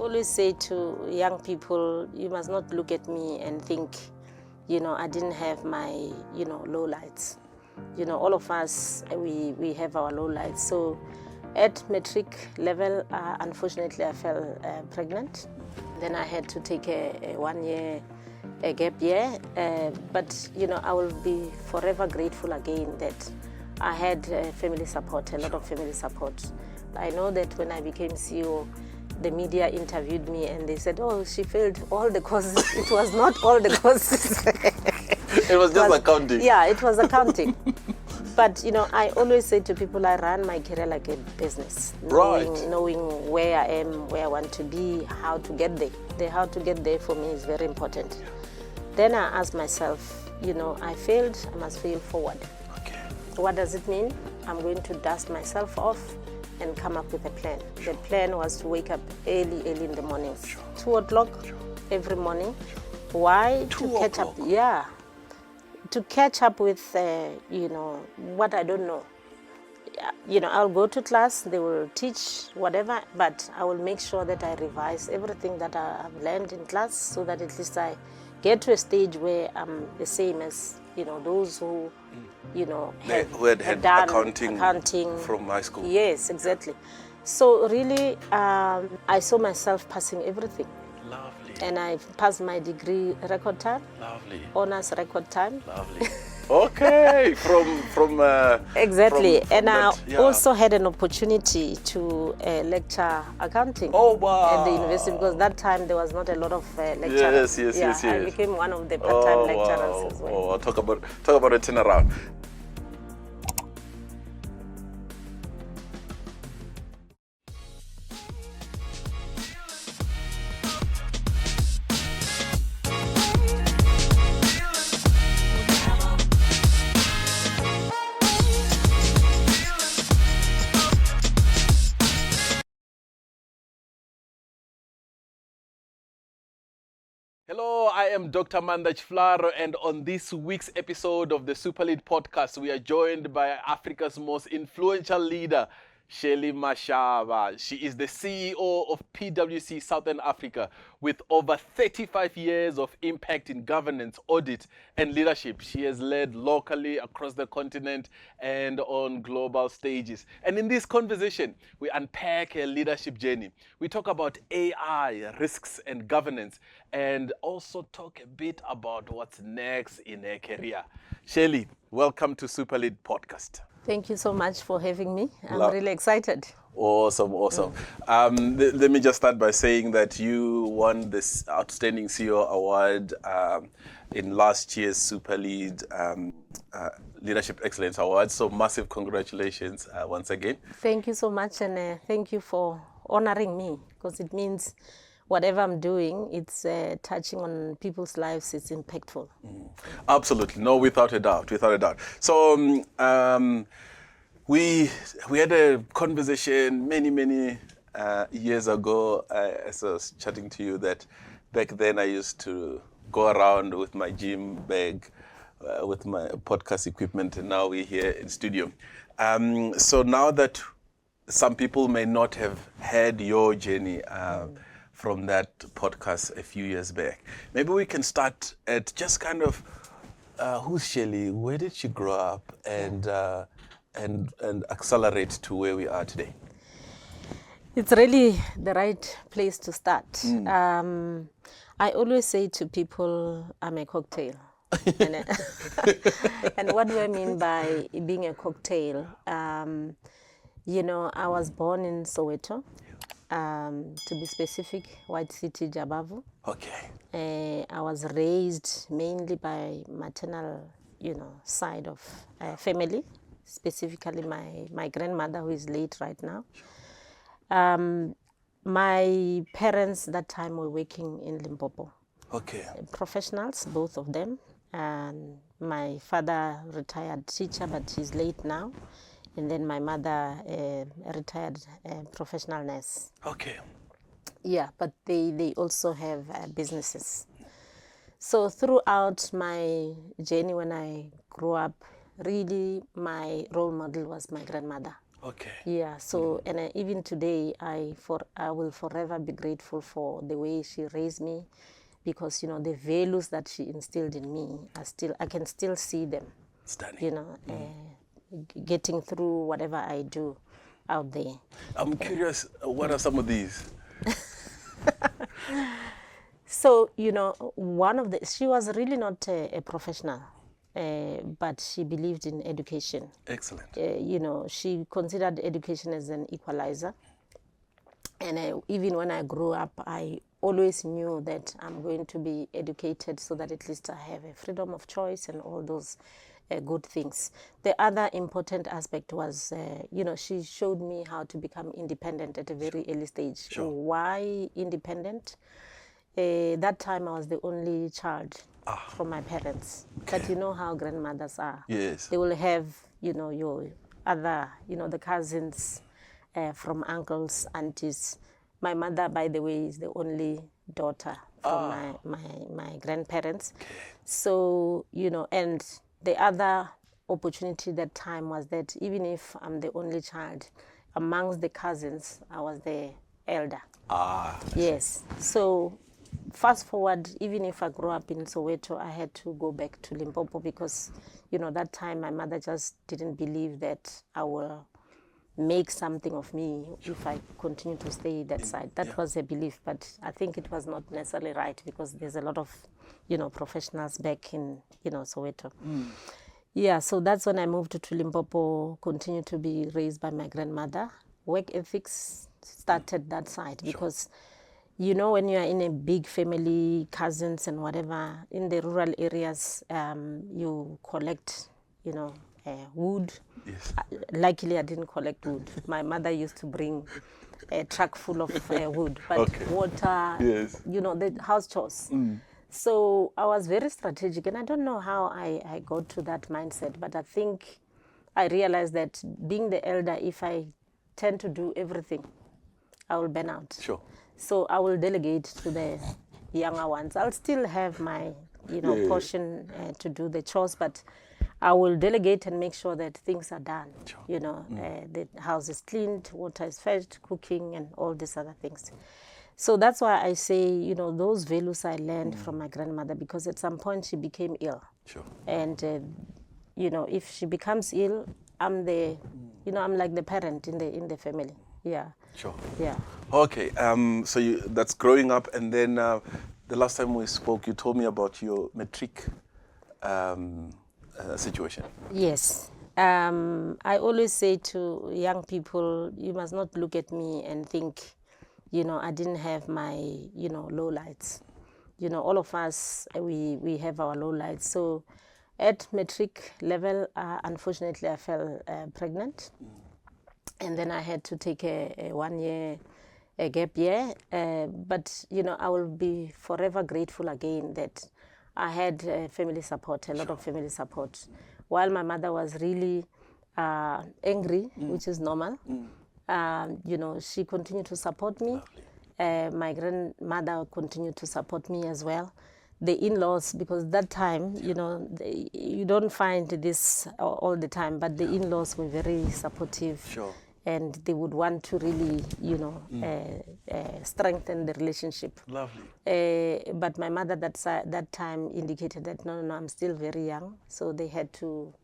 always say to young people, you must not look at me and think, I didn't have my, lowlights. All of us, we have our lowlights. So at Matric level, unfortunately, I fell pregnant. Then I had to take a 1 year gap year. But, I will be forever grateful again that I had family support, a lot of family support. I know that when I became CEO, the media interviewed me and they said, oh, she failed all the courses. It was not all the courses. It was just accounting. Yeah, it was accounting. But, I always say to people, I run my career like a business. Knowing where I am, where I want to be, how to get there. The how to get there for me is very important. Then I asked myself, I failed, I must fail forward. Okay. What does it mean? I'm going to dust myself off and come up with a plan. The plan was to wake up early in the mornings. 2 o'clock every morning. Why? To catch up. Yeah. To catch up with, what I don't know. I'll go to class, they will teach whatever, but I will make sure that I revise everything that I have learned in class so that at least I get to a stage where I'm the same as, those who, who had done accounting from high school. Yes, exactly. So really, I saw myself passing everything. Lovely. And I passed my degree record time. Lovely. Honors record time. Lovely. Okay, from exactly. From I also had an opportunity to lecture accounting. Oh wow! At the university, because that time there was not a lot of lecturers. Yes. I became one of the part-time lecturers as well. Oh, talk about a turnaround. Hello, I am Dr. Maanda Tshifularo, and on this week's episode of the SuperLead Podcast, we are joined by Africa's most influential leader, Shirley Machaba. She is the CEO of PwC Southern Africa with over 35 years of impact in governance, audit, and leadership. She has led locally across the continent and on global stages. And in this conversation, we unpack her leadership journey. We talk about AI, risks, and governance, and also talk a bit about what's next in her career. Shirley, welcome to SuperLead Podcast. Thank you so much for having me. I'm really excited. Awesome. Let me just start by saying that you won this Outstanding CEO award in last year's SuperLead Leadership Excellence Award. So massive congratulations once again. Thank you so much, and thank you for honoring me, because it means whatever I'm doing, it's touching on people's lives, it's impactful. Absolutely. No, without a doubt. So we had a conversation many years ago as I was chatting to you that back then I used to go around with my gym bag with my podcast equipment, and now we're here in studio. So now that some people may not have had your journey from that podcast a few years back, maybe we can start at just kind of who's Shirley, where did she grow up, and accelerate to where we are today. It's really the right place to start. I always say to people, I'm a cocktail. And what do I mean by being a cocktail? I was born in Soweto. To be specific, White City, Jabavu. Okay. I was raised mainly by maternal, side of family, specifically my grandmother, who is late right now. My parents that time were working in Limpopo. Okay. Professionals, both of them. And my father, retired teacher, but he's late now. And then my mother, a retired professional nurse. Okay. Yeah, but they also have businesses. So throughout my journey when I grew up, really my role model was my grandmother. Okay. Yeah, so, and even today, I will forever be grateful for the way she raised me, because, the values that she instilled in me I can still see them, Stunning. getting through whatever I do out there. I'm curious, what are some of these? So, she was really not a professional, but she believed in education. Excellent. She considered education as an equalizer. And even when I grew up, I always knew that I'm going to be educated so that at least I have a freedom of choice and all those good things. The other important aspect was, she showed me how to become independent at a very early stage. Sure. Why independent? That time I was the only child from my parents. Okay. But you know how grandmothers are. Yes. They will have, your other, the cousins from uncles, aunties. My mother, by the way, is the only daughter from my grandparents. Okay. So, and the other opportunity that time was that even if I'm the only child, amongst the cousins, I was the elder. Yes. So fast forward, even if I grew up in Soweto, I had to go back to Limpopo because, that time my mother just didn't believe that I will make something of me if I continue to stay that side. That was a belief, but I think it was not necessarily right because there's a lot of, professionals back in, Soweto. Yeah, so that's when I moved to Limpopo, continued to be raised by my grandmother. Work ethics started that side because, when you are in a big family, cousins and whatever, in the rural areas, you collect, wood. Yes. Luckily, I didn't collect wood. My mother used to bring a truck full of wood, but water, the house chores. So I was very strategic, and I don't know how I got to that mindset, but I think I realized that being the elder, if I tend to do everything, I will burn out. Sure. So I will delegate to the younger ones. I'll still have my, portion to do the chores, but I will delegate and make sure that things are done. Sure. The house is cleaned, water is fetched, cooking, and all these other things. So that's why I say, those values I learned from my grandmother, because at some point she became ill. Sure. And, if she becomes ill, I'm the, I'm like the parent in the family. Yeah. Sure. Yeah. Okay. So that's growing up, and then the last time we spoke, you told me about your Matric situation. Yes. I always say to young people, you must not look at me and think, I didn't have my, lowlights. All of us, we have our lowlights. So at Matric level, unfortunately, I fell pregnant. And then I had to take a 1 year gap year. But, I will be forever grateful again that I had family support, a lot of family support. While my mother was really angry, which is normal, she continued to support me. My grandmother continued to support me as well. The in-laws, because that time, you don't find this all the time, but the in-laws were very supportive. Sure. And they would want to really, strengthen the relationship. Lovely. But my mother that time indicated that, no, I'm still very young. So they had to,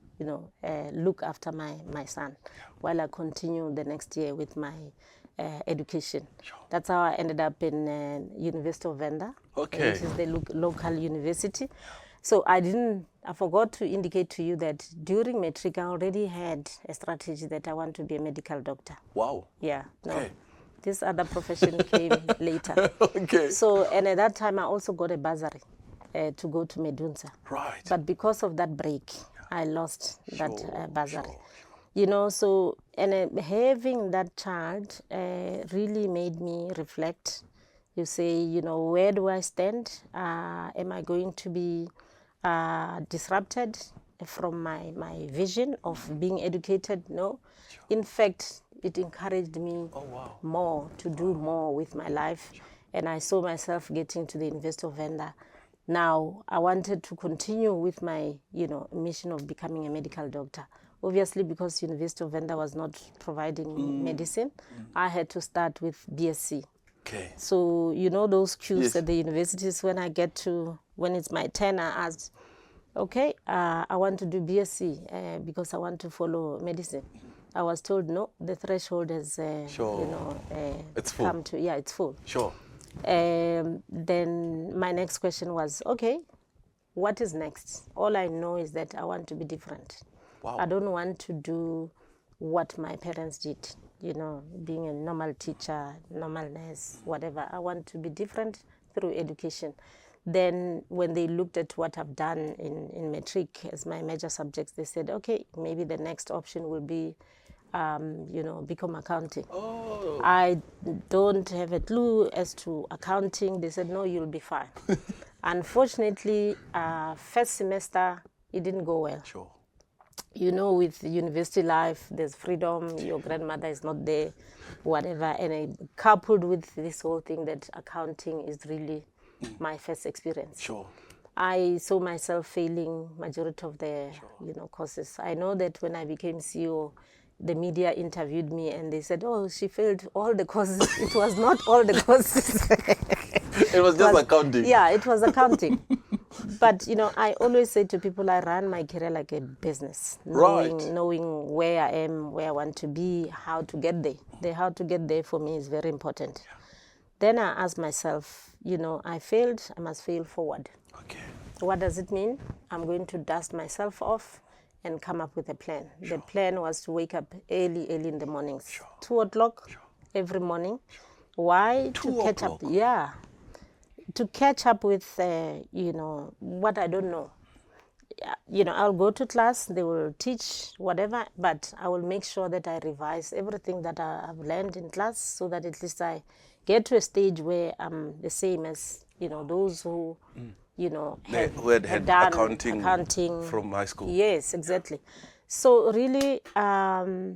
look after my son while I continue the next year with my education. Sure. That's how I ended up in University of Venda, which is the local university. So I forgot to indicate to you that during Matric, I already had a strategy that I want to be a medical doctor. Wow. Yeah. No. Okay. This other profession came later. Okay. So, and at that time, I also got a bursary to go to Medunsa. Right. But because of that break, I lost that bursary. Sure. So, and having that child really made me reflect. You say, where do I stand? Am I going to be disrupted from my vision of being educated? No. Sure. In fact, it encouraged me more to do more with my life. Sure. And I saw myself getting to the University of Venda. Now, I wanted to continue with my, mission of becoming a medical doctor. obviously because University of Venda was not providing medicine, I had to start with BSc. Okay. So, you know, those queues Yes. at the universities, when it's my turn, I asked, okay, I want to do BSc because I want to follow medicine. I was told, no, the threshold has, Sure. It's full. come to, it's full. Sure. Then my next question was, okay, what is next? All I know is that I want to be different. Wow. I don't want to do what my parents did, you know, being a normal teacher, normal nurse, whatever. I want to be different through education. Then when they looked at what I've done in Matric as my major subjects, they said, okay, maybe the next option will be, become accounting. Oh. I don't have a clue as to accounting. They said, no, you'll be fine. Unfortunately, first semester, it didn't go well. Sure. You know, with university life, there's freedom, your grandmother is not there, whatever. And coupled with this whole thing that accounting is really my first experience. Sure. I saw myself failing majority of the courses. I know that when I became CEO, the media interviewed me and they said, oh, she failed all the courses. It was not all the courses. It was just accounting. Yeah, it was accounting. But, you know, I always say to people, I run my career like a business, knowing where I am, where I want to be, how to get there. The how to get there for me is very important. Yeah. Then I asked myself, you know, I failed, I must fail forward. Okay. What does it mean? I'm going to dust myself off and come up with a plan. Sure. The plan was to wake up early in the mornings. Sure. 2 o'clock every morning. Sure. Why? To catch up. Yeah. To catch up with, what I don't know. You know, I'll go to class, they will teach whatever, but I will make sure that I revise everything that I've learned in class so that at least I get to a stage where I'm the same as, you know, those who, had done accounting from high school. Yes, exactly. So really, I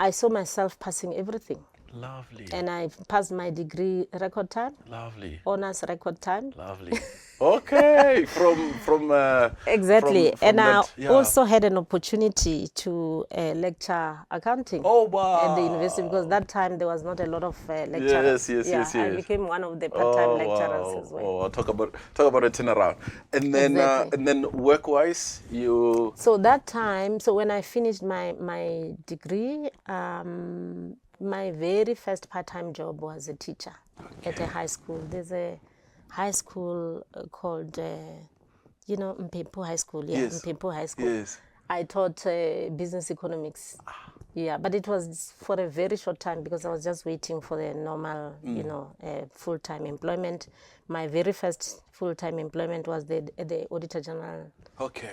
saw myself passing everything. Lovely. And I passed my degree record time. Lovely. Honors record time. Lovely. Okay. From exactly. From and that, I also had an opportunity to lecture accounting. Oh wow. At the university, because that time there was not a lot of lecturers. Yes. I became one of the part-time lecturers as well. Oh, talk about a turnaround. And then and then work-wise, you. So that time, when I finished my degree, my very first part-time job was a teacher at a high school. There's a high school called, Mpempo High School. Yeah, yes. Mpempo High School. Yes. I taught business economics. Yeah, but it was for a very short time because I was just waiting for the normal, full-time employment. My very first full-time employment was at the Auditor General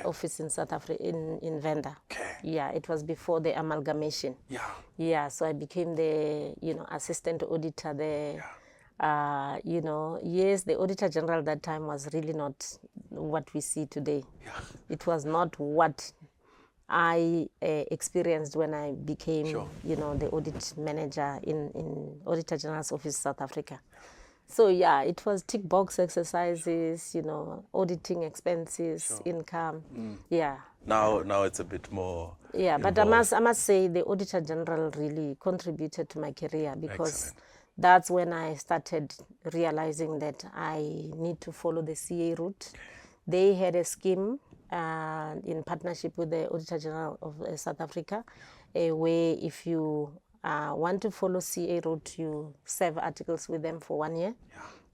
office in South Africa, in Venda. Okay. Yeah, it was before the Amalgamation. Yeah. Yeah, so I became the, assistant auditor there. Yeah. Yes, the Auditor General that time was really not what we see today. Yeah. It was not what I experienced when I became, the audit manager in Auditor General's office, South Africa. So yeah, it was tick box exercises, auditing expenses, income. Yeah. Now it's a bit more. Yeah, involved. But I must say the Auditor General really contributed to my career because that's when I started realizing that I need to follow the CA route. They had a scheme in partnership with the Auditor General of South Africa, where if you want to follow CA route, you serve articles with them for 1 year,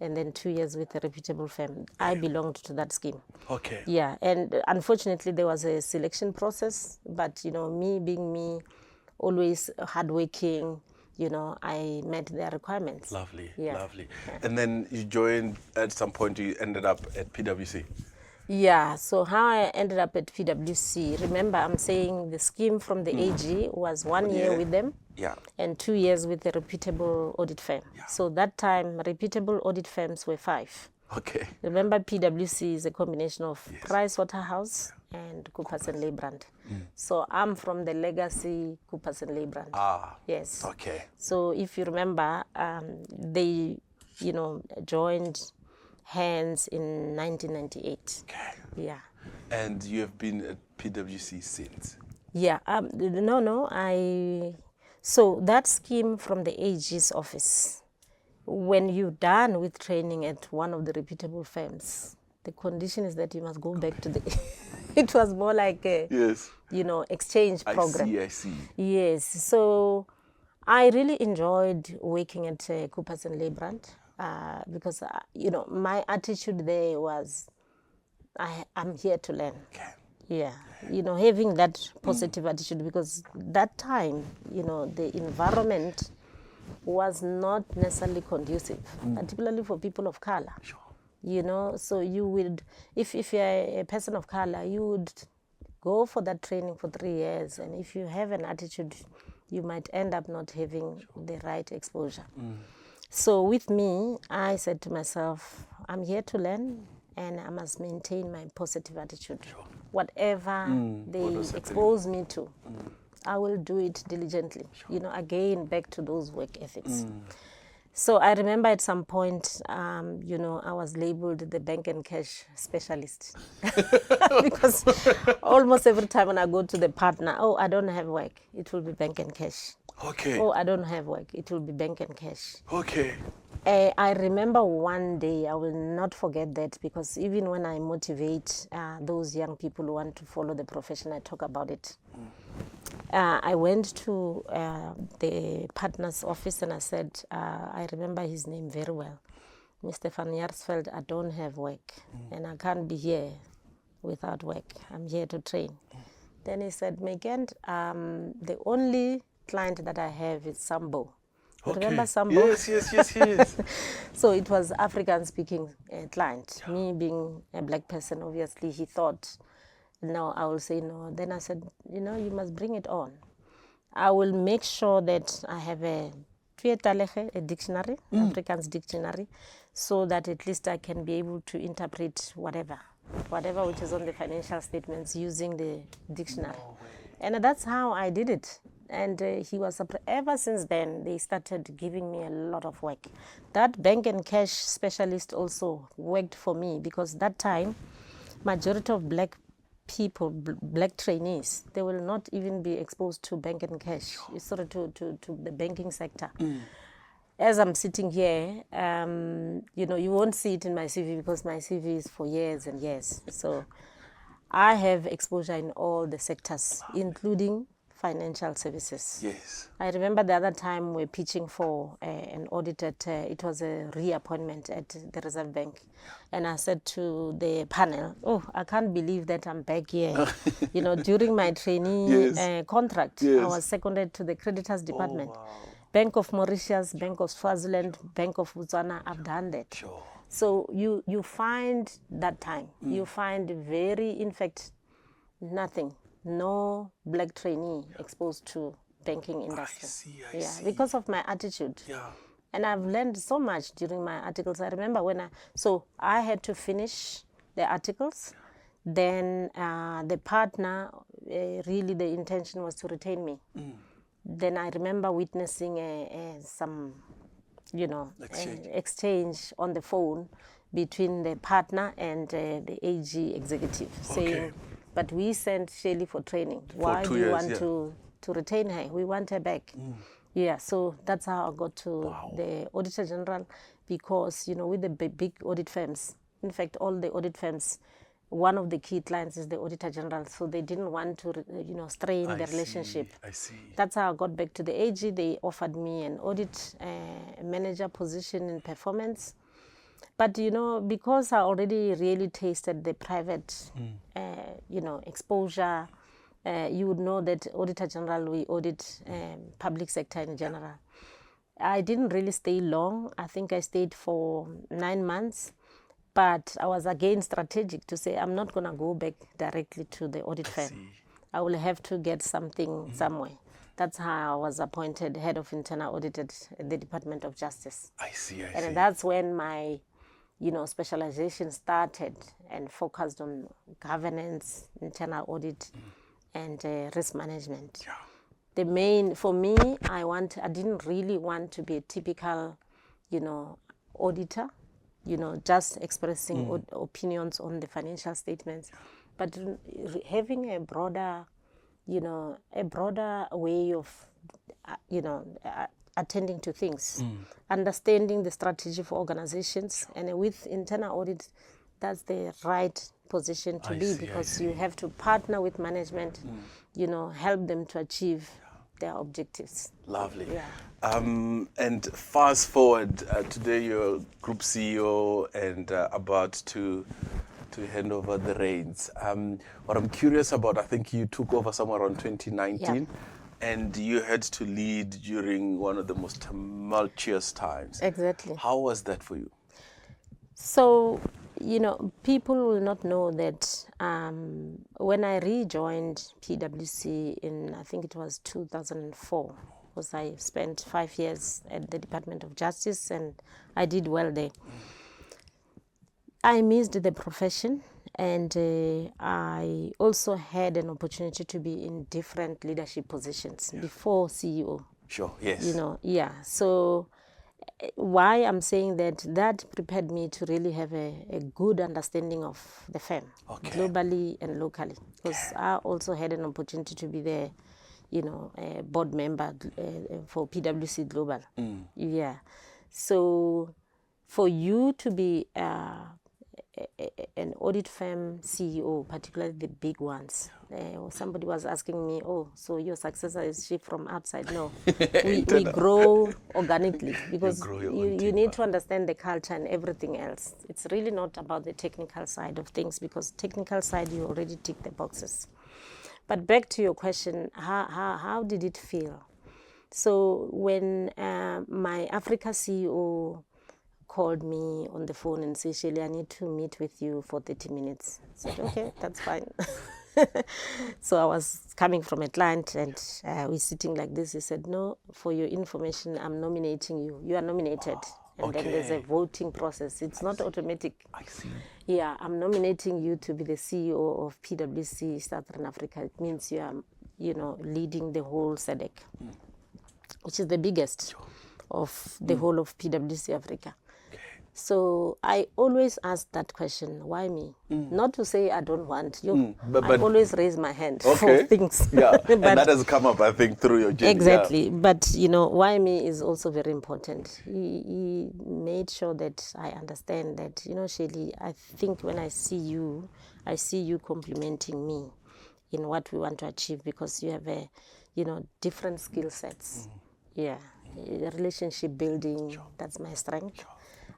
and then 2 years with a reputable firm. I belonged to that scheme. Okay. Yeah, and unfortunately there was a selection process, but me being me, always hardworking, I met their requirements. Lovely. And then you joined, at some point you ended up at PwC. Yeah, so how I ended up at PwC, remember I'm saying the scheme from the AG was 1 year with them and 2 years with a reputable audit firm. Yeah. So that time, reputable audit firms were 5. Okay. Remember PwC is a combination of Pricewaterhouse and Coopers and Lybrand. So I'm from the legacy Coopers and Lybrand. Yes. Okay. So if you remember, they, joined hands in 1998. Okay. Yeah. And you have been at PwC since? Yeah, so that scheme from the AG's office, when you're done with training at one of the reputable firms, the condition is that you must go back to the, it was more like a, Yes. exchange program. I see. Yes, so I really enjoyed working at Coopers and Leibrand because, my attitude there was, I'm here to learn. Okay. Yeah, having that positive attitude, because that time, the environment was not necessarily conducive, particularly for people of color. Sure. So you would, if you're a person of color, you would go for that training for 3 years, and if you have an attitude, you might end up not having the right exposure. So with me, I said to myself, I'm here to learn, and I must maintain my positive attitude. Sure. Whatever they expose me to, I will do it diligently. Sure. Again, back to those work ethics. So I remember at some point, I was labeled the bank and cash specialist. Because almost every time when I go to the partner, oh, I don't have work, it will be bank and cash. Okay. Oh, I don't have work, it will be bank and cash. Okay. I remember one day, I will not forget that, because even when I motivate those young people who want to follow the profession, I talk about it. I went to the partner's office and I said, I remember his name very well, Mr. Van Jaarsveld, I don't have work and I can't be here without work. I'm here to train. Then he said, Megan, the only client that I have is Sambo. Okay. Remember Sambo? Yes. So it was African-speaking client. Yeah. Me being a black person, obviously, he thought, no, I will say no. Then I said, you must bring it on. I will make sure that I have a dictionary, Afrikaans dictionary, so that at least I can be able to interpret whatever which is on the financial statements using the dictionary. And that's how I did it. And he was ever since then, they started giving me a lot of work. That bank and cash specialist also worked for me, because that time, majority of black people, black trainees, they will not even be exposed to bank and cash, sort of to the banking sector. As I'm sitting here, you won't see it in my CV, because my CV is for years and years. So I have exposure in all the sectors, including financial services. Yes. I remember the other time we're pitching for an audit it was a reappointment at the Reserve Bank. And I said to the panel, oh, I can't believe that I'm back here. During my trainee contract, I was seconded to the creditors department. Oh, wow. Bank of Mauritius, Bank of Swaziland, Bank of Botswana, I've done that. Sure. So you find that time, you find in fact, nothing. No black trainee exposed to banking industry. I see. Because of my attitude. Yeah. And I've learned so much during my articles. I remember so I had to finish the articles. Then the partner, really the intention was to retain me. Then I remember witnessing some, exchange on the phone between the partner and the AG executive, saying, but we sent Shirley for training. Why do you want to retain her? We want her back. Yeah, so that's how I got to the Auditor General, because, with the big audit firms, in fact, all the audit firms, one of the key clients is the Auditor General, so they didn't want to, strain the relationship. I see. That's how I got back to the AG. They offered me an audit manager position in performance. But, because I already really tasted the private, exposure, you would know that Auditor General, we audit public sector in general. I didn't really stay long. I think I stayed for 9 months. But I was again strategic to say, I'm not going to go back directly to the audit firm. I will have to get something somewhere. That's how I was appointed head of internal audit at the Department of Justice. I see. And that's when my specialization started and focused on governance, internal audit, and risk management. Yeah. The main, for me, I didn't really want to be a typical, auditor, just expressing opinions on the financial statements. but having a broader, a broader way of, attending to things, understanding the strategy for organizations, and with internal audit, that's the right position to be, because you have to partner with management, help them to achieve their objectives. Lovely. Yeah. And fast forward, today you're Group CEO and about to hand over the reins. What I'm curious about, I think you took over somewhere around 2019, and you had to lead during one of the most tumultuous times. Exactly. How was that for you? So, people will not know that when I rejoined PwC in, I think it was 2004, because I spent 5 years at the Department of Justice and I did well there. I missed the profession, and I also had an opportunity to be in different leadership positions before CEO. Sure, yes. So why I'm saying that prepared me to really have a good understanding of the firm, globally and locally, because I also had an opportunity to be there, a board member for PwC Global. So for you to be an audit firm CEO, particularly the big ones, somebody was asking me, so your successor, is she from outside? No, we grow organically, because you need to understand the culture and everything else. It's really not about the technical side of things, because technical side you already tick the boxes. But back to your question, how did it feel? So when my Africa CEO called me on the phone and said, Shirley, I need to meet with you for 30 minutes. I said, okay, that's fine. So I was coming from a client, and we're sitting like this. He said, no, for your information, I'm nominating you. You are nominated. And then there's a voting process. It's not automatic. I see. Yeah, I'm nominating you to be the CEO of PwC Southern Africa. It means you are, leading the whole SADC, which is the biggest of the whole of PwC Africa. So I always ask that question, why me? Not to say I don't want you. But I always raise my hand for things. Yeah, and that has come up, I think, through your journey. Exactly. Yeah. But, why me is also very important. He made sure that I understand that, Shirley, I think when I see you complimenting me in what we want to achieve, because you have different skill sets. Yeah. Relationship building, that's my strength.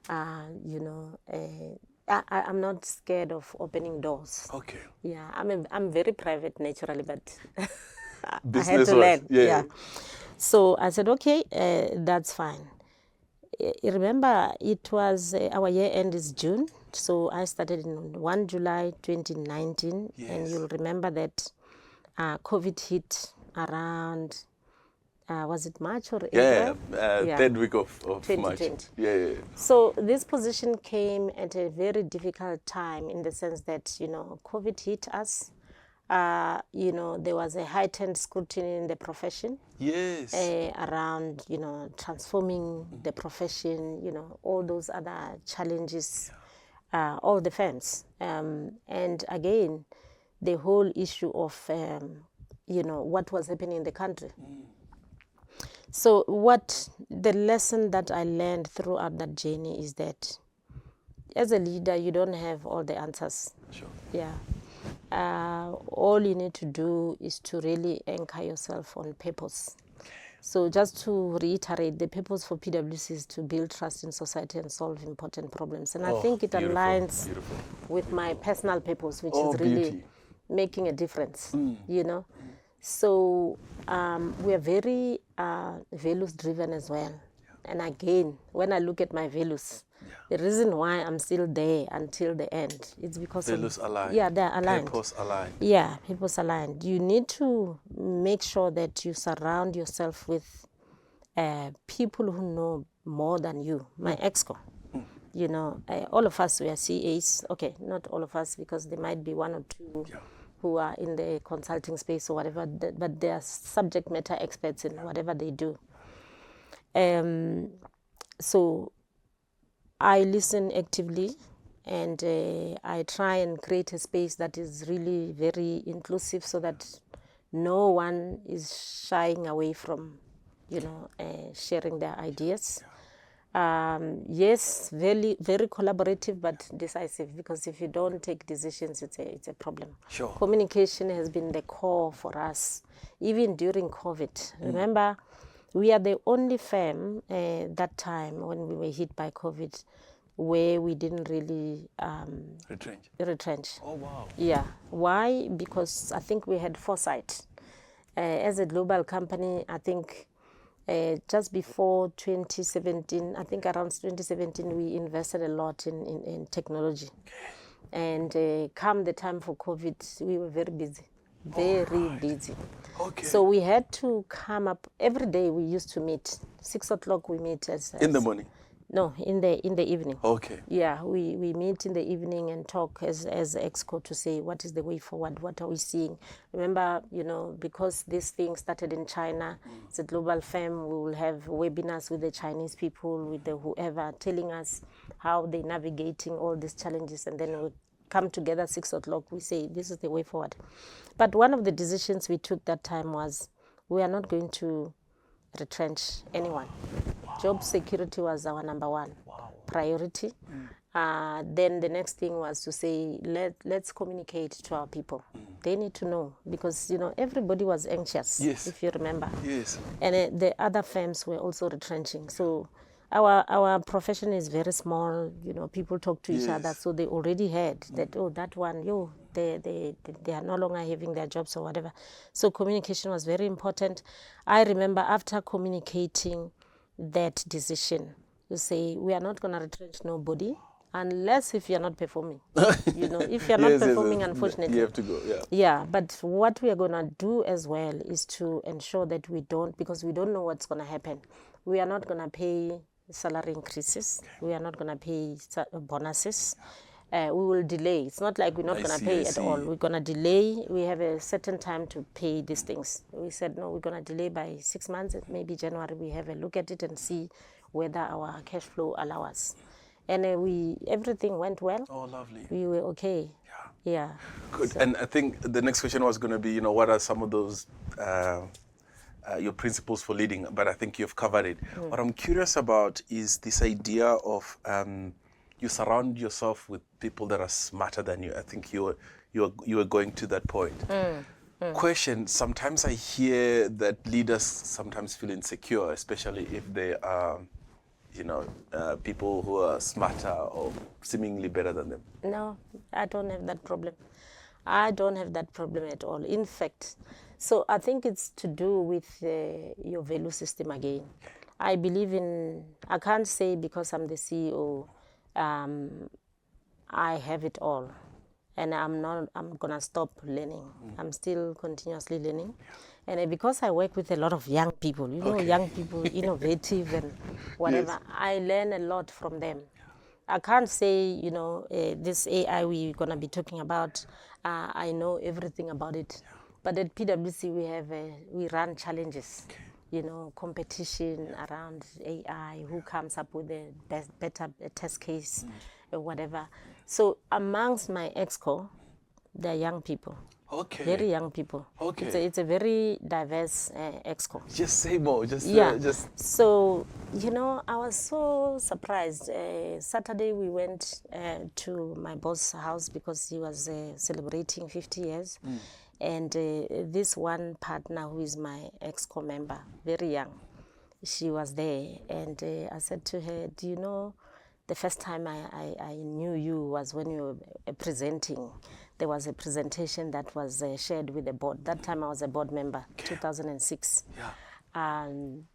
I'm not scared of opening doors. Okay. Yeah, I'm very private naturally, but I had to learn. Yeah. So I said, okay, that's fine. Remember, it was our year end is June, so I started in 1 July 2019, and you'll remember that COVID hit around. Was it March or April? Third week of 2020. March. Yeah. So this position came at a very difficult time, in the sense that, COVID hit us. There was a heightened scrutiny in the profession. Yes. Around, transforming the profession, all those other challenges, all the firms. And again, the whole issue of, what was happening in the country. So the lesson that I learned throughout that journey is that as a leader, you don't have all the answers. Sure. Yeah. All you need to do is to really anchor yourself on purpose. So just to reiterate, the purpose for PwC is to build trust in society and solve important problems. And I think it aligns with my personal purpose, which is really making a difference, So we are very values driven as well. And again, when I look at my values, the reason why I'm still there until the end, it's because values aligned. Yeah, they're aligned. Purpose aligned. Yeah, purpose aligned. You need to make sure that you surround yourself with people who know more than you. My exco, all of us were CAs. Okay, not all of us, because there might be one or two who are in the consulting space or whatever, but they are subject matter experts in whatever they do. So I listen actively, and I try and create a space that is really very inclusive so that no one is shying away from, sharing their ideas. Yes, very, very collaborative, but decisive, because if you don't take decisions, it's a problem. Sure. Communication has been the core for us, even during COVID. Remember, we are the only firm that time when we were hit by COVID where we didn't really retrench. Oh, wow. Yeah. Why? Because I think we had foresight. As a global company, I think just before 2017, I think around 2017, we invested a lot in technology. And come the time for COVID, we were very busy. Very busy. Okay. So we had to come up every day. We used to meet 6 o'clock. We meet as in the morning. No, in the evening. Okay. Yeah, we meet in the evening and talk as Exco to say what is the way forward, what are we seeing. Remember, because this thing started in China, it's a global firm, we will have webinars with the Chinese people, with the whoever, telling us how they're navigating all these challenges, and then we'll come together 6 o'clock, we say this is the way forward. But one of the decisions we took that time was we are not going to retrench anyone. Wow. Job security was our number one priority. Then the next thing was to say, let's communicate to our people. They need to know, because everybody was anxious, yes, if you remember. Yes. And the other firms were also retrenching. So our profession is very small. People talk to each other, so they already heard that, that one, they are no longer having their jobs or whatever. So communication was very important. I remember after communicating that decision, you say, we are not going to retrench nobody unless if you're not performing. If you're not performing, unfortunately. You have to go, Yeah, but what we are going to do as well is to ensure that we don't, because we don't know what's going to happen. We are not going to pay salary increases. We are not going to pay bonuses. We will delay. It's not like we're not going to pay at all. We're going to delay. We have a certain time to pay these things. We said, no, we're going to delay by 6 months. Maybe January we have a look at it and see whether our cash flow allows us. And everything went well. Oh, lovely. We were okay. Yeah. Good. So. And I think the next question was going to be, what are some of those your principles for leading? But I think you've covered it. What I'm curious about is this idea of you surround yourself with people that are smarter than you. I think you were going to that point. Question, sometimes I hear that leaders sometimes feel insecure, especially if they are, people who are smarter or seemingly better than them. No, I don't have that problem. I don't have that problem at all. In fact, so I think it's to do with your value system again. I believe I can't say because I'm the CEO, I have it all, and I'm gonna stop learning. I'm still continuously learning, and because I work with a lot of young people, young people, innovative and whatever, yes. I learn a lot from them. I can't say, this AI we're gonna be talking about, I know everything about it, but at PwC we run challenges. Competition around AI, who comes up with the better test case, or whatever. So amongst my exco, there are young people. Okay. Very young people. Okay. It's a very diverse exco. Just say more. So, I was so surprised. Saturday we went to my boss's house because he was celebrating 50 years. And this one partner who is my exco member, very young, she was there. And I said to her, do you know, the first time I knew you was when you were presenting. There was a presentation that was shared with the board. That time I was a board member, 2006. Yeah. And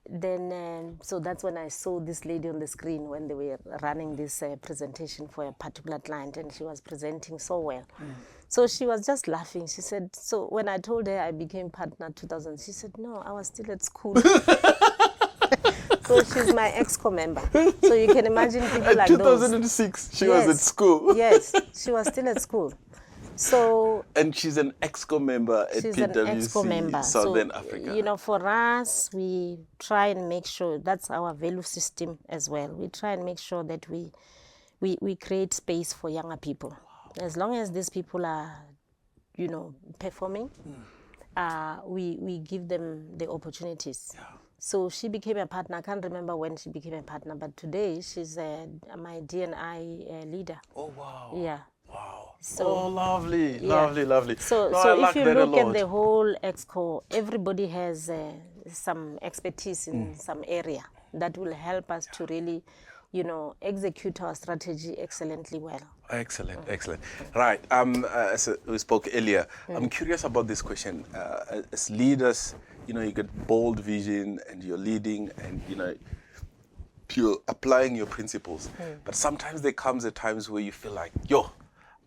then, so that's when I saw this lady on the screen when they were running this presentation for a particular client, and she was presenting so well. So she was just laughing. She said, so when I told her I became partner 2000, she said, no, I was still at school. So she's my exco member. So you can imagine people like 2006, those. she was at school. Yes, she was still at school. So, and she's an exco member at PwC, Southern Africa. For us, we try and make sure that's our value system as well. We try and make sure that we we create space for younger people. Wow. As long as these people are, performing, we give them the opportunities. Yeah. So she became a partner. I can't remember when she became a partner, but today she's my D&I leader. Oh, wow. Yeah. Wow. So, lovely, lovely. So if you look at the whole exco, everybody has some expertise in some area that will help us to really, execute our strategy excellently well. Excellent. Right. As we spoke earlier, I'm curious about this question. As leaders, you get bold vision and you're leading and, you're applying your principles. But sometimes there comes at times where you feel like,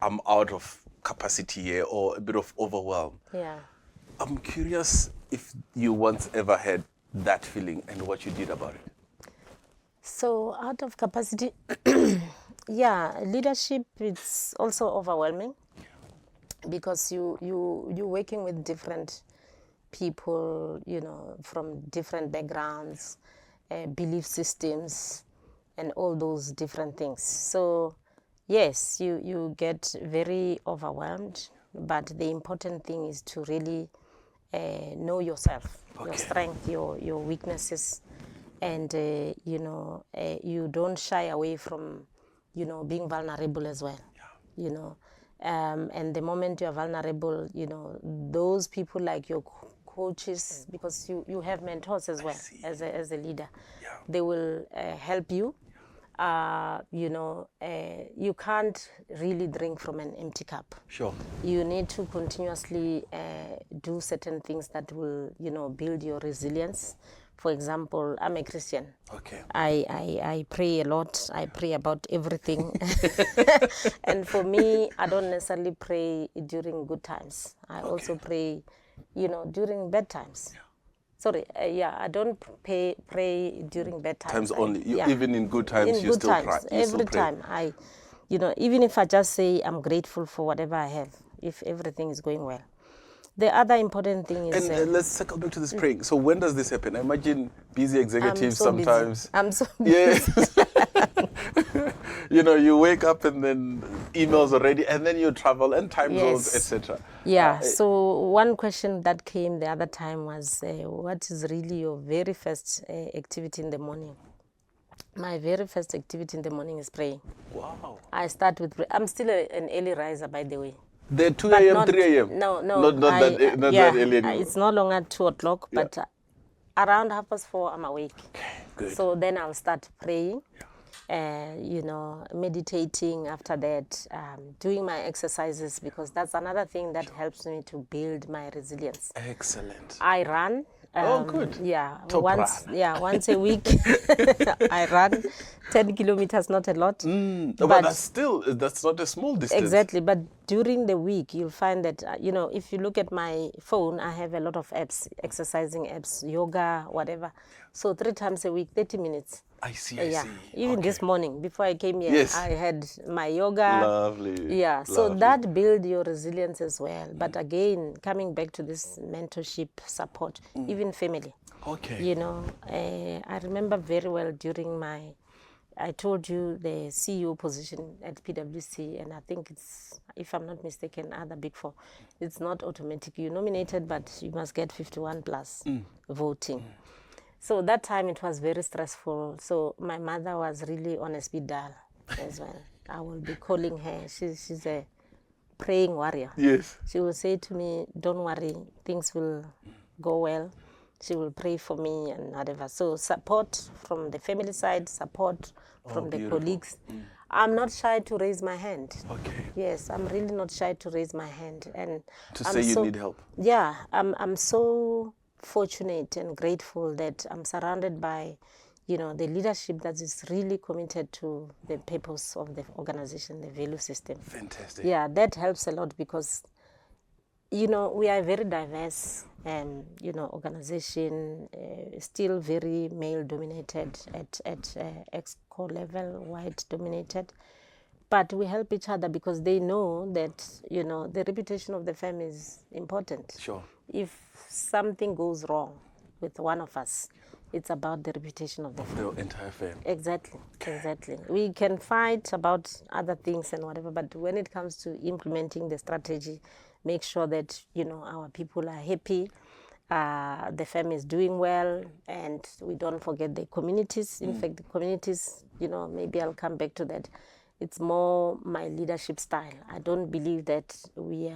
I'm out of capacity here or a bit of overwhelm. Yeah. I'm curious if you once ever had that feeling and what you did about it. So out of capacity, leadership is also overwhelming because you're working with different people, from different backgrounds, belief systems, and all those different things. So yes, you get very overwhelmed, but the important thing is to really know yourself, your strength, your weaknesses, and you don't shy away from being vulnerable as well. And the moment you are vulnerable, those people like your coaches, because you have mentors as well as a leader, they will help you. You can't really drink from an empty cup. Sure. You need to continuously do certain things that will, build your resilience. For example, I'm a Christian. Okay. I pray a lot. I pray about everything. And for me, I don't necessarily pray during good times. I also pray, during bad times. Yeah. Sorry, I don't pray during bad times. Only. Even in good times, you still pray. Every time. Even if I just say I'm grateful for whatever I have, if everything is going well. The other important thing is... And let's circle back to this praying. So when does this happen? I imagine busy executives busy. I'm so busy. Yes. You wake up and then emails already, and then you travel and time zones, etc. Yeah. So one question that came the other time was, what is really your very first activity in the morning? My very first activity in the morning is praying. Wow. I start with I'm still an early riser, by the way. The 2 a.m., 3 a.m.? No. Not that early anymore. It's no longer 2 o'clock, but around 4:30 I'm awake. Okay, good. So then I'll start praying, meditating after that, doing my exercises, because that's another thing that helps me to build my resilience. Excellent. I run. Good. Yeah. Top once a week I run 10 kilometers, not a lot. But that's not a small distance. Exactly. But during the week, you'll find that, if you look at my phone, I have a lot of apps, exercising apps, yoga, whatever. So 3 times a week, 30 minutes. I see. Even this morning, before I came here, I had my yoga. Lovely. Yeah, so that builds your resilience as well. But again, coming back to this mentorship support, even family. Okay. I remember very well during I told you the CEO position at PwC, and I think it's, if I'm not mistaken, other Big Four. It's not automatic. You're nominated, but you must get 51 plus voting. So that time it was very stressful. So my mother was really on a speed dial as well. I will be calling her. She's a praying warrior. Yes. She will say to me, don't worry, things will go well. She will pray for me and whatever. So support from the family side, support from the colleagues. I'm not shy to raise my hand. Okay. Yes, I'm really not shy to raise my hand. And you need help. Yeah, I'm so fortunate and grateful that I'm surrounded by, the leadership that is really committed to the purpose of the organization, the value system. Fantastic. Yeah, that helps a lot because, we are a very diverse, organization, still very male-dominated at exco level, white-dominated. But we help each other because they know that, the reputation of the firm is important. Sure. If something goes wrong with one of us, It's about the reputation of the firm. The entire firm. Exactly, exactly. We can fight about other things and whatever, but when it comes to implementing the strategy, make sure that, our people are happy, the firm is doing well, and we don't forget the communities. In fact, the communities, maybe I'll come back to that. It's more my leadership style. I don't believe that we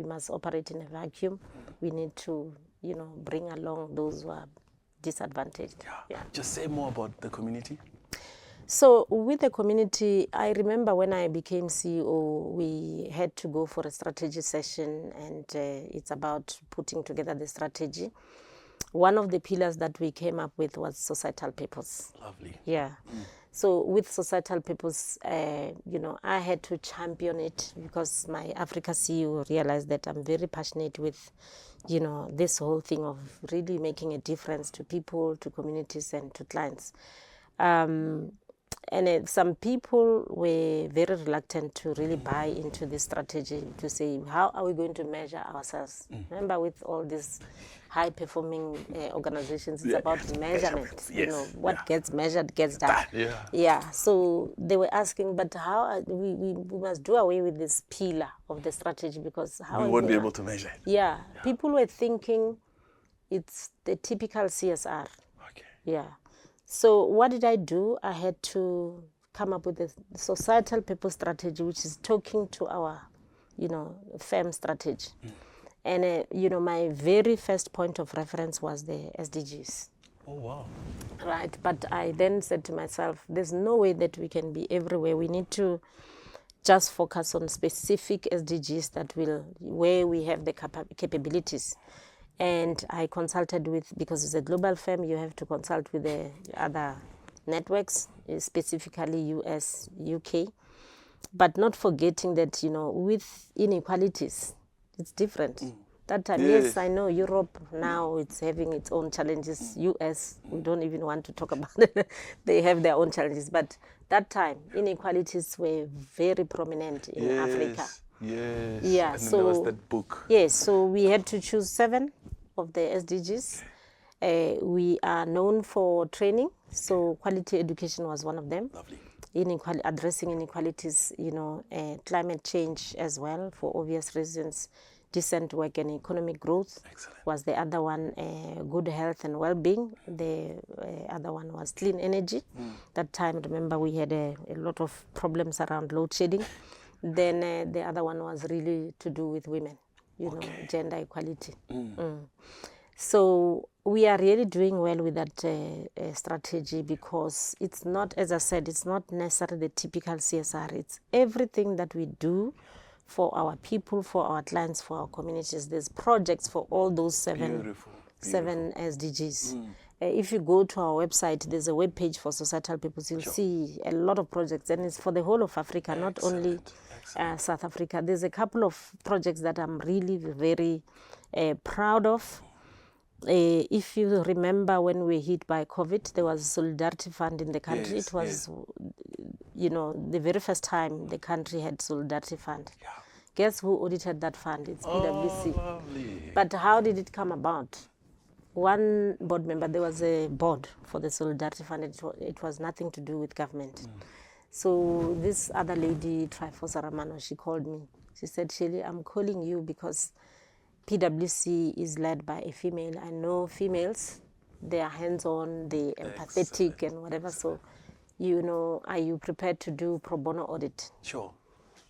must operate in a vacuum. We need to, bring along those who are disadvantaged. Yeah. Just say more about the community. So with the community, I remember when I became CEO, we had to go for a strategy session, and it's about putting together the strategy. One of the pillars that we came up with was societal purpose. Lovely. Yeah. So with societal purpose, I had to champion it because my Africa CEO realized that I'm very passionate with, this whole thing of really making a difference to people, to communities, and to clients. And some people were very reluctant to really buy into this strategy, to say, how are we going to measure ourselves? Remember, with all these high-performing organizations, it's about measurement. Yes. What gets measured gets done. Yeah. So they were asking, but how we must do away with this pillar of the strategy, because how we won't be able to measure it. Yeah. People were thinking it's the typical CSR. Okay. Yeah. So what did I do? I had to come up with a societal purpose strategy, which is talking to our, firm strategy. And, my very first point of reference was the SDGs. Oh, wow. Right. But I then said to myself, there's no way that we can be everywhere. We need to just focus on specific SDGs where we have the capabilities. And I consulted because it's a global firm, you have to consult with the other networks, specifically US, UK. But not forgetting that, with inequalities, it's different. That time, yes, I know Europe now, it's having its own challenges. US, we don't even want to talk about it. They have their own challenges. But that time, inequalities were very prominent in Africa. Yes. Yeah. And so there was that book. Yes. So we had to choose 7 of the SDGs. We are known for training, so quality education was one of them. Lovely. Addressing inequalities, climate change as well, for obvious reasons. Decent work and economic growth. Excellent. Was the other one. Good health and well-being. The other one was clean energy. That time, remember, we had a lot of problems around load shedding. Then the other one was really to do with women, gender equality. So we are really doing well with that strategy, because it's not, as I said, it's not necessarily the typical CSR. It's everything that we do for our people, for our clients, for our communities. There's projects for all those 7 SDGs. If you go to our website, there's a web page for societal purpose. You'll see a lot of projects, and it's for the whole of Africa, not only South Africa. There's a couple of projects that I'm really very proud of. If you remember, when we were hit by COVID, there was a Solidarity Fund in the country. Yes, it was, the very first time the country had Solidarity Fund. Yeah. Guess who audited that fund? It's PwC. Oh, lovely. But how did it come about? One board member, there was a board for the Solidarity Fund. It was nothing to do with government. So this other lady, Trifosa Ramano, she called me. She said, Shirley, I'm calling you because PwC is led by a female. I know females, they are hands-on, they empathetic and whatever. So, are you prepared to do pro bono audit? Sure.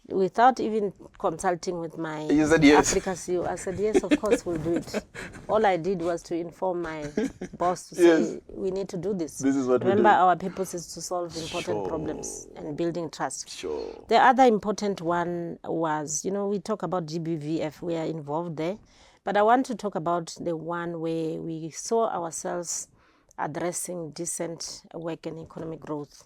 Without even consulting with my Africa CEO, I said, yes, of course, we'll do it. All I did was to inform my boss to say, we need to do this. This is what Remember, our purpose is to solve important problems and building trust. Sure. The other important one was, we talk about GBVF, we are involved there. But I want to talk about the one where we saw ourselves addressing decent work and economic growth.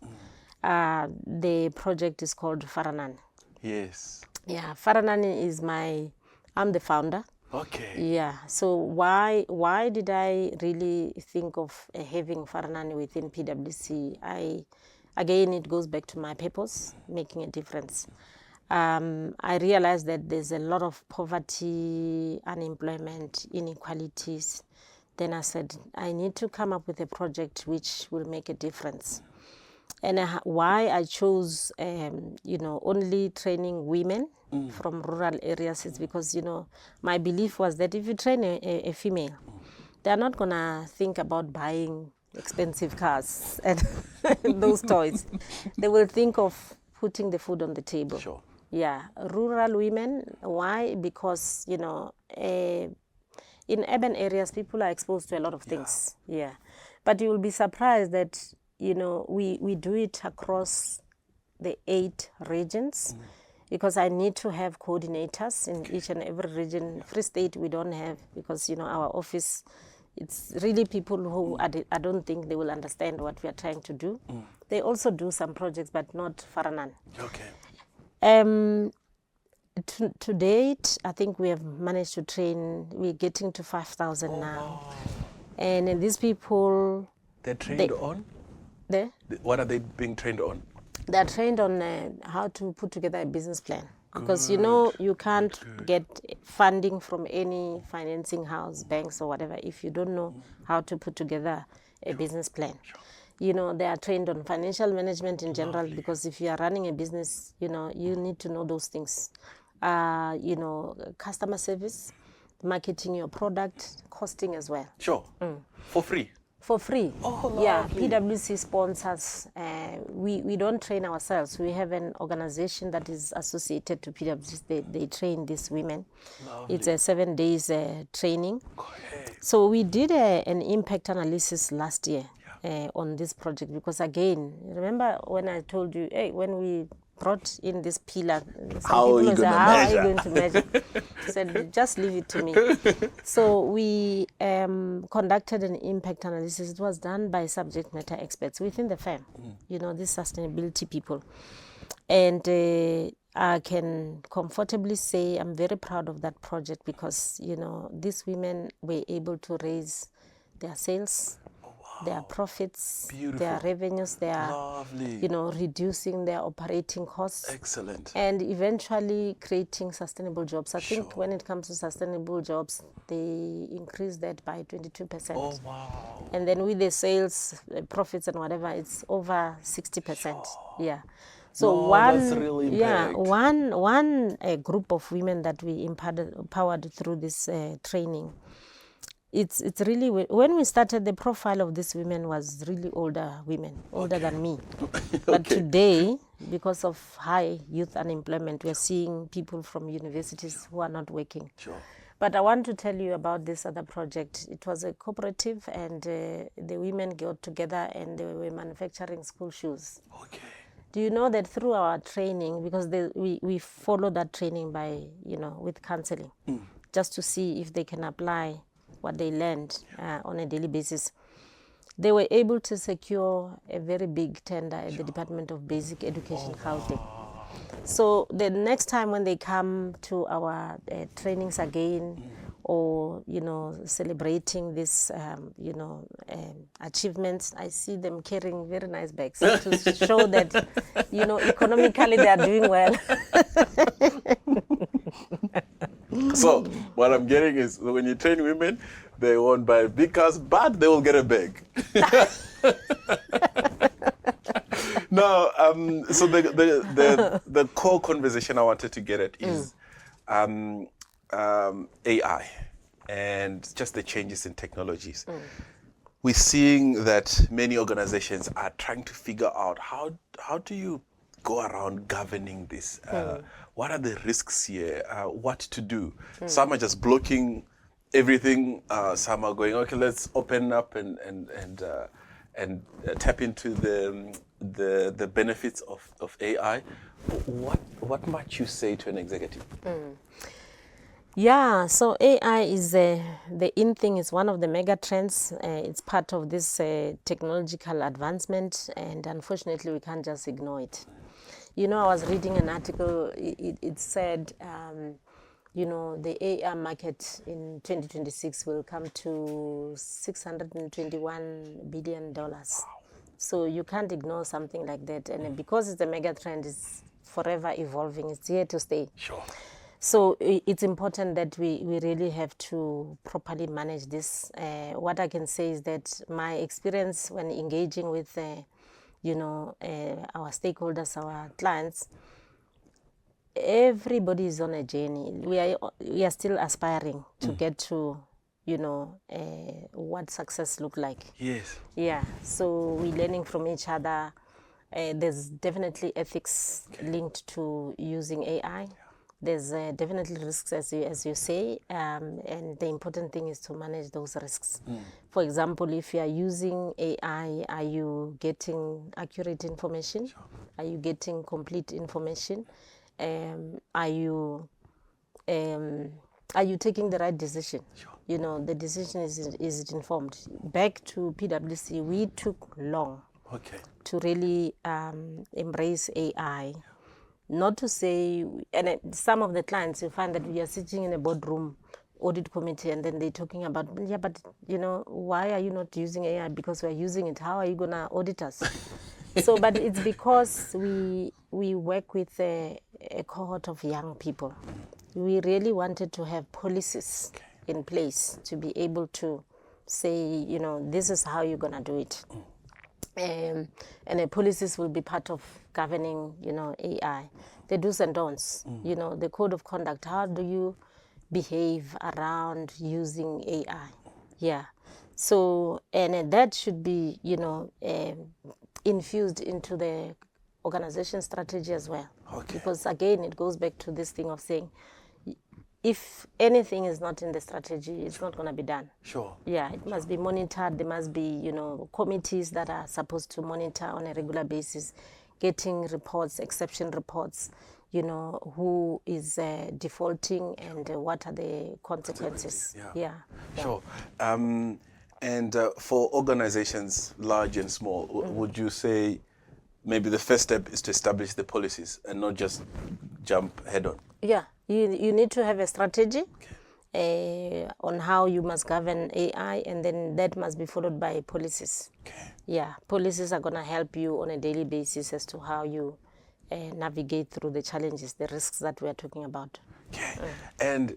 The project is called Faranan. Yes. Yeah, Faranan is I'm the founder. Okay. Yeah, so why did I really think of having Faranan within PwC? Again, it goes back to my purpose, making a difference. I realized that there's a lot of poverty, unemployment, inequalities then I said, I need to come up with a project which will make a difference. And why I chose, only training women from rural areas is because, my belief was that if you train a female, they're not going to think about buying expensive cars and those toys. They will think of putting the food on the table. Sure. Yeah, rural women. Why? Because, in urban areas, people are exposed to a lot of things. Yeah. But you will be surprised that, we do it across the 8 regions because I need to have coordinators in each and every region. Free State, we don't have because, our office, it's really people who I don't think they will understand what we are trying to do. They also do some projects, but not Faranan. Okay. To date, I think we have managed to train, we're getting to 5,000 now. Wow. And these people... They're trained on? What are they being trained on? They're trained on how to put together a business plan. Because, you can't get funding from any financing house, banks or whatever, if you don't know how to put together a business plan. Sure. They are trained on financial management in general, because if you are running a business, you need to know those things. Customer service, marketing your product, costing as well. Sure. For free? For free. Oh, yeah, PwC sponsors. We don't train ourselves. We have an organization that is associated to PwC. They train these women. Lovely. It's a 7 days training. Okay. So we did an impact analysis last year on this project because, again, remember when I told you, hey, when we brought in this pillar, how are you going to measure? I said, just leave it to me. So we conducted an impact analysis. It was done by subject matter experts within the firm, these sustainability people. And I can comfortably say I'm very proud of that project because, these women were able to raise their sales, their profits, beautiful, their revenues, their, lovely, reducing their operating costs. Excellent. And eventually creating sustainable jobs. I think when it comes to sustainable jobs, they increase that by 22%. Oh, wow. And then with the sales, profits and whatever, it's over 60%. Sure. Yeah. So that's really one group of women that we empowered through this training. It's really, when we started, the profile of these women was really older women, older than me. But today, because of high youth unemployment, we're seeing people from universities who are not working. Sure. But I want to tell you about this other project. It was a cooperative, and the women got together and they were manufacturing school shoes. Okay. Do you know that through our training, because we follow that training by, with counseling, just to see if they can apply what they learned on a daily basis. They were able to secure a very big tender at the Department of Basic Education, Gauteng. So the next time when they come to our trainings again, or celebrating this achievements, I see them carrying very nice bags to show that economically they are doing well. So what I'm getting is, when you train women, they won't buy big cars, but they will get a bag. Now, so the core conversation I wanted to get at is AI and just the changes in technologies. We're seeing that many organizations are trying to figure out how do you go around governing this? What are the risks here? What to do? Some are just blocking everything. Some are going, okay, let's open up and tap into the benefits of AI. What might you say to an executive? Yeah, so AI is the in thing, is one of the mega trends. It's part of this technological advancement, and unfortunately we can't just ignore it. I was reading an article, it said, the AI market in 2026 will come to $621 billion. Wow. So you can't ignore something like that. And because it's a mega trend, it's forever evolving. It's here to stay. Sure. So it's important that we really have to properly manage this. What I can say is that my experience when engaging with, our stakeholders, our clients, everybody is on a journey. We are still aspiring to get to, what success look like. Yes. Yeah. So we're learning from each other. There's definitely ethics linked to using AI. There's definitely risks, as you say, and the important thing is to manage those risks. For example, if you are using AI, are you getting accurate information? Sure. Are you getting complete information? Are you taking the right decision? Sure. The decision is it informed? Back to PwC, we took long to really embrace AI. Not to say, and some of the clients, you find that we are sitting in a boardroom audit committee and then they're talking about, but why are you not using AI? Because we're using it. How are you going to audit us? So, but it's because we work with a cohort of young people. We really wanted to have policies in place to be able to say, this is how you're going to do it. And the policies will be part of governing, AI. The do's and don'ts, the code of conduct. How do you behave around using AI? Yeah. So, and that should be, infused into the organization strategy as well. Because again, it goes back to this thing of saying, if anything is not in the strategy, it's not going to be done. Sure. Yeah, it must be monitored. There must be, committees that are supposed to monitor on a regular basis, getting reports, exception reports, who is defaulting and what are the consequences. Yeah. Sure. And for organizations, large and small, would you say maybe the first step is to establish the policies and not just jump head on? Yeah. You need to have a strategy on how you must govern AI, and then that must be followed by policies. Yeah, policies are going to help you on a daily basis as to how you navigate through the challenges, the risks that we are talking about. And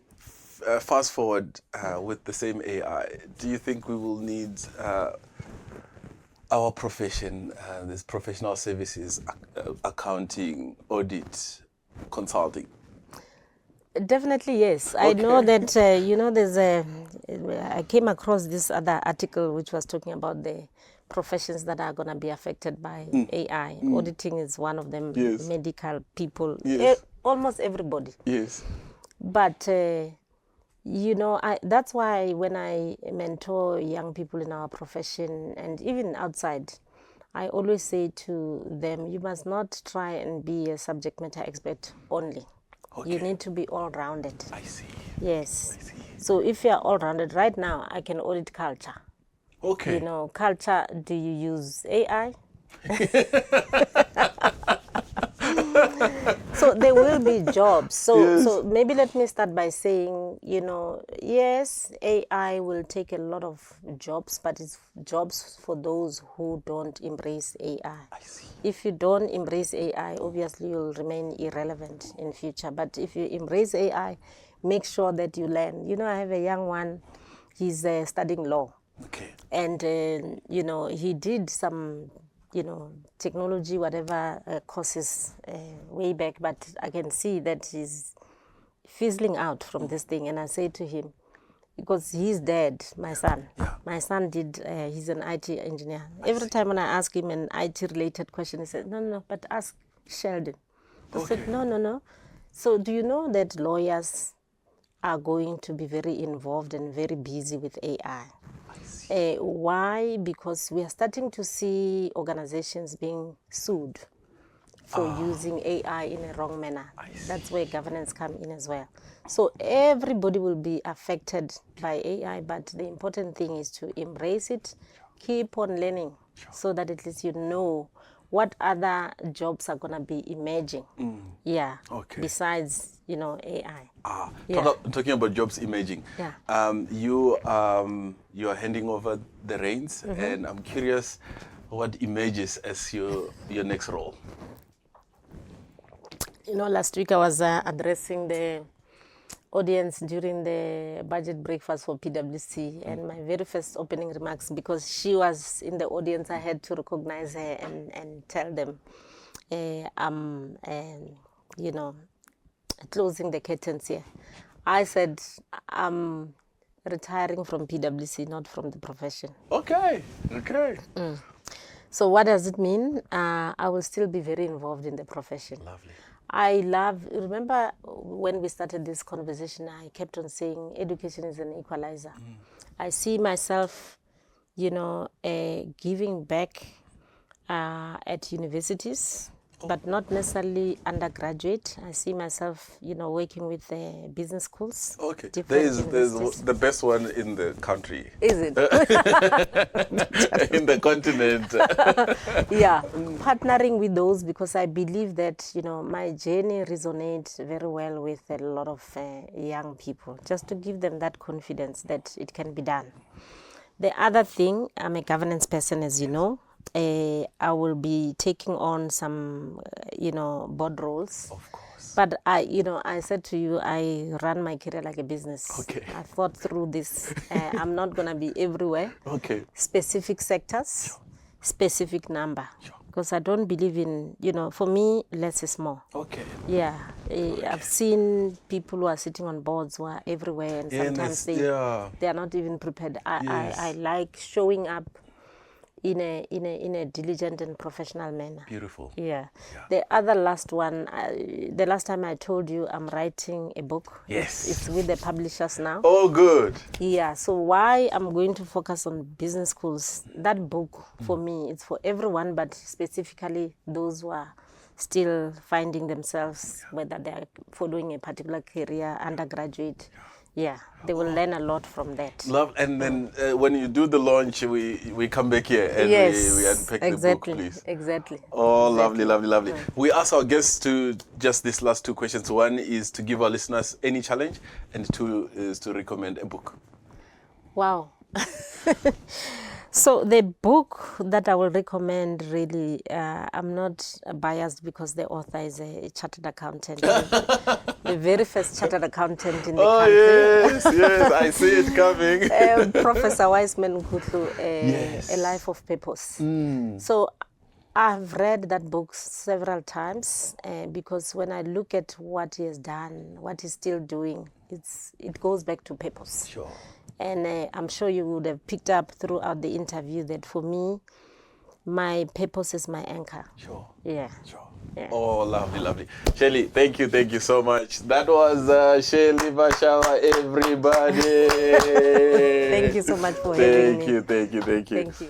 fast forward with the same AI, do you think we will need our profession, this professional services, accounting, audit, consulting? Definitely, yes. I know that, there's I came across this other article which was talking about the professions that are going to be affected by AI. Auditing is one of them, medical people, almost everybody. Yes. But, that's why when I mentor young people in our profession and even outside, I always say to them, you must not try and be a subject matter expert only. You need to be all-rounded. I see. Yes. I see. So if you're all-rounded, right now, I can audit culture. Culture, do you use AI? So there will be jobs. So maybe let me start by saying, yes, AI will take a lot of jobs, but it's jobs for those who don't embrace AI. I see. If you don't embrace AI, obviously you'll remain irrelevant in future. But if you embrace AI, make sure that you learn. I have a young one, he's studying law. And, he did some technology, whatever courses way back, but I can see that he's fizzling out from this thing. And I say to him, because he's dead, my son. My son he's an IT engineer. Every time when I ask him an IT-related question, he said, no, but ask Sheldon. I said, no. So do you know that lawyers are going to be very involved and very busy with AI? Why? Because we are starting to see organizations being sued for using AI in a wrong manner. That's where governance come in as well. So everybody will be affected by AI, but the important thing is to embrace it, keep on learning, so that at least you know what other jobs are going to be emerging. Besides, AI. Talking about jobs emerging. You are handing over the reins, and I'm curious what emerges as your next role. Last week I was addressing the audience during the budget breakfast for PwC, and my very first opening remarks, because she was in the audience, I had to recognize her and tell them, I'm, closing the curtains here. I said, I'm retiring from PwC, not from the profession. Okay. So what does it mean? I will still be very involved in the profession. Lovely. Remember when we started this conversation, I kept on saying education is an equalizer. I see myself, giving back at universities, but not necessarily undergraduate. I see myself, working with business schools. Okay. There's the best one in the country. Is it? In the continent. Yeah, partnering with those, because I believe that, my journey resonates very well with a lot of young people, just to give them that confidence that it can be done. The other thing, I'm a governance person, as you know. I will be taking on some, board roles. Of course. But I said to you, I run my career like a business. Okay. I thought through this. I'm not going to be everywhere. Okay. Specific sectors, Sure. Specific number. Sure. Because I don't believe in, for me, less is more. Okay. Yeah. I've seen people who are sitting on boards who are everywhere, and sometimes they are not even prepared. I like showing up in a diligent and professional manner. Beautiful. Yeah. The other last one, the last time I told you I'm writing a book. Yes. It's with the publishers now. Oh, good. Yeah. So why I'm going to focus on business schools, that book for me, it's for everyone, but specifically those who are still finding themselves, whether they are following a particular career, undergraduate. Yeah, they will learn a lot from that. Love, and then when you do the launch, we come back here and we unpack the book, please. Exactly. Oh, lovely. We ask our guests to just these last two questions. One is to give our listeners any challenge, and two is to recommend a book. Wow. So the book that I will recommend, really, I'm not biased because the author is a chartered accountant. The very first chartered accountant in the country. Yes, I see it coming. Professor Wiseman, Kutu, A Life of Purpose. So I've read that book several times because when I look at what he has done, what he's still doing, it goes back to purpose. Sure. And I'm sure you would have picked up throughout the interview that for me, my purpose is my anchor. Sure. Yeah. Sure. Yeah. Oh, lovely. Shirley, thank you so much. That was Shirley Machaba, everybody. Thank you so much for having me. Thank you. Thank you.